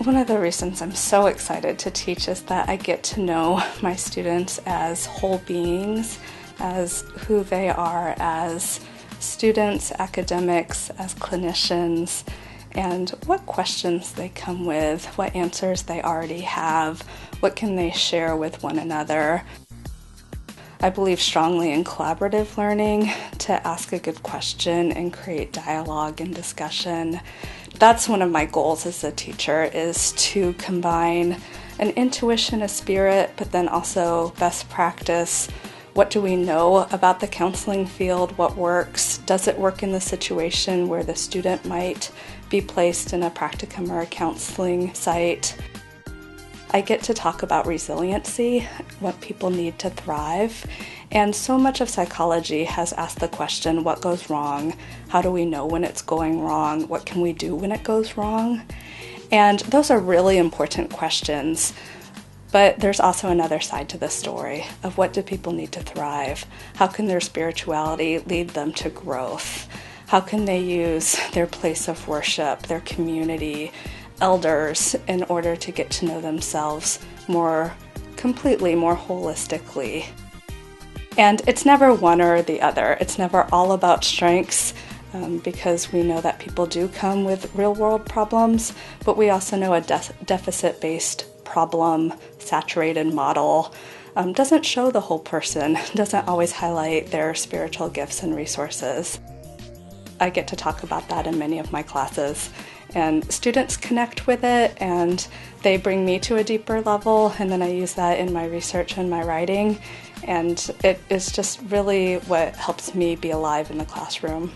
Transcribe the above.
One of the reasons I'm so excited to teach is that I get to know my students as whole beings, as who they are as students, academics, as clinicians, and what questions they come with, what answers they already have, what can they share with one another. I believe strongly in collaborative learning, to ask a good question and create dialogue and discussion. That's one of my goals as a teacher, is to combine an intuition, a spirit, but then also best practice. What do we know about the counseling field? What works? Does it work in the situation where the student might be placed in a practicum or a counseling site? I get to talk about resiliency, what people need to thrive, and so much of psychology has asked the question, what goes wrong? How do we know when it's going wrong? What can we do when it goes wrong? And those are really important questions. But there's also another side to the story of what do people need to thrive? How can their spirituality lead them to growth? How can they use their place of worship, their community, elders, in order to get to know themselves more completely, more holistically? And it's never one or the other. It's never all about strengths, because we know that people do come with real-world problems, but we also know a deficit-based problem saturated model doesn't show the whole person, doesn't always highlight their spiritual gifts and resources. I get to talk about that in many of my classes, and students connect with it and they bring me to a deeper level, and then I use that in my research and my writing, and it is just really what helps me be alive in the classroom.